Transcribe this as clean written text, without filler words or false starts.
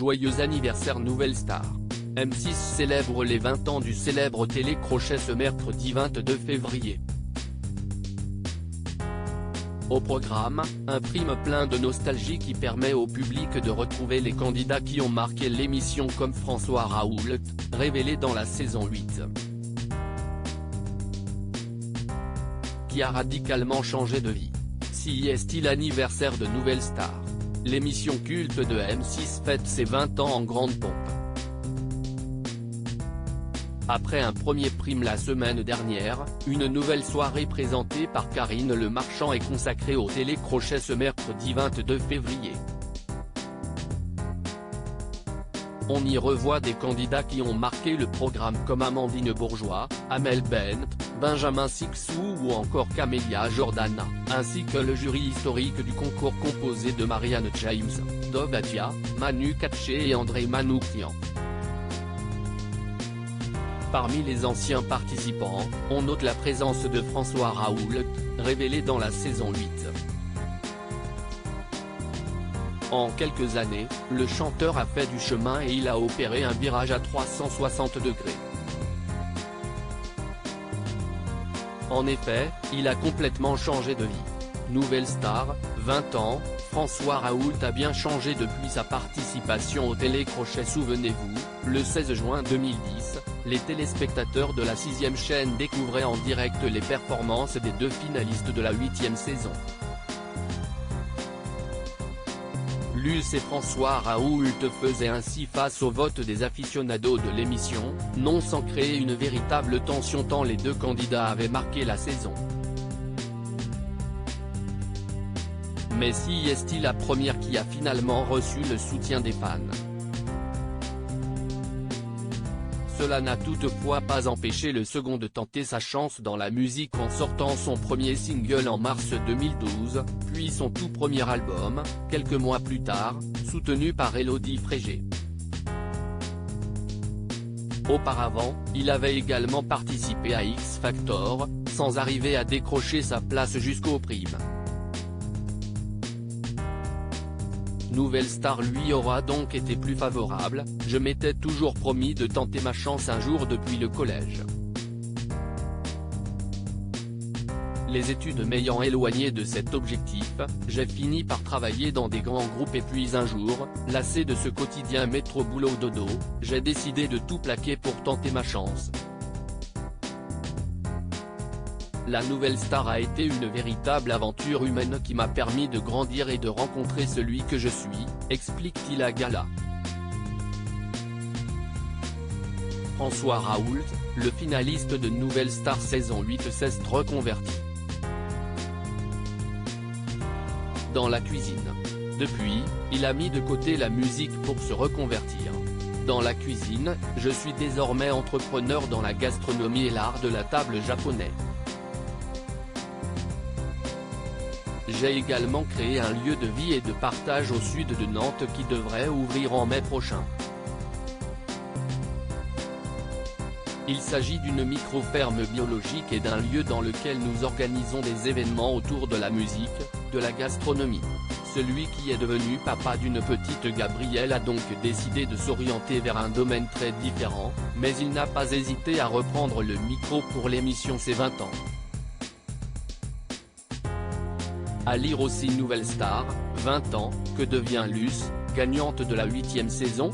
Joyeux anniversaire Nouvelle Star. M6 célèbre les 20 ans du célèbre télécrochet ce mercredi 22 février. Au programme, un prime plein de nostalgie qui permet au public de retrouver les candidats qui ont marqué l'émission comme François Raoult, révélé dans la saison 8. Qui a radicalement changé de vie. Si est-il l'anniversaire de Nouvelle Star. L'émission culte de M6 fête ses 20 ans en grande pompe. Après un premier prime la semaine dernière, une nouvelle soirée présentée par Karine Le Marchand est consacrée au télécrochet ce mercredi 22 février. On y revoit des candidats qui ont marqué le programme comme Amandine Bourgeois, Amel Bent, Benjamin Sixou ou encore Camélia Jordana, ainsi que le jury historique du concours composé de Marianne James, Dov Atia, Manu Katché et André Manoukian. Parmi les anciens participants, on note la présence de François Raoult, révélé dans la saison 8. En quelques années, le chanteur a fait du chemin et il a opéré un virage à 360 degrés. En effet, il a complètement changé de vie. Nouvelle Star, 20 ans, François Raoult a bien changé depuis sa participation au télécrochet. Souvenez-vous, le 16 juin 2010, les téléspectateurs de la 6e chaîne découvraient en direct les performances des deux finalistes de la 8e saison. Luce et François Raoult faisaient ainsi face au vote des aficionados de l'émission, non sans créer une véritable tension tant les deux candidats avaient marqué la saison. Mais si est-il la première qui a finalement reçu le soutien des fans? Cela n'a toutefois pas empêché le second de tenter sa chance dans la musique en sortant son premier single en mars 2012, puis son tout premier album, quelques mois plus tard, soutenu par Élodie Frégé. Auparavant, il avait également participé à X Factor, sans arriver à décrocher sa place jusqu'aux primes. Nouvelle Star lui aura donc été plus favorable, je m'étais toujours promis de tenter ma chance un jour depuis le collège. Les études m'ayant éloigné de cet objectif, j'ai fini par travailler dans des grands groupes et puis un jour, lassé de ce quotidien métro boulot dodo, j'ai décidé de tout plaquer pour tenter ma chance. La Nouvelle Star a été une véritable aventure humaine qui m'a permis de grandir et de rencontrer celui que je suis, explique-t-il à Gala. François Raoult, le finaliste de Nouvelle Star saison 8 s'est reconverti dans la cuisine. Depuis, il a mis de côté la musique pour se reconvertir. Dans la cuisine, je suis désormais entrepreneur dans la gastronomie et l'art de la table japonais. J'ai également créé un lieu de vie et de partage au sud de Nantes qui devrait ouvrir en mai prochain. Il s'agit d'une micro-ferme biologique et d'un lieu dans lequel nous organisons des événements autour de la musique, de la gastronomie. Celui qui est devenu papa d'une petite Gabrielle a donc décidé de s'orienter vers un domaine très différent, mais il n'a pas hésité à reprendre le micro pour l'émission Ses 20 ans. À lire aussi Nouvelle Star, 20 ans, que devient Luce, gagnante de la 8e saison?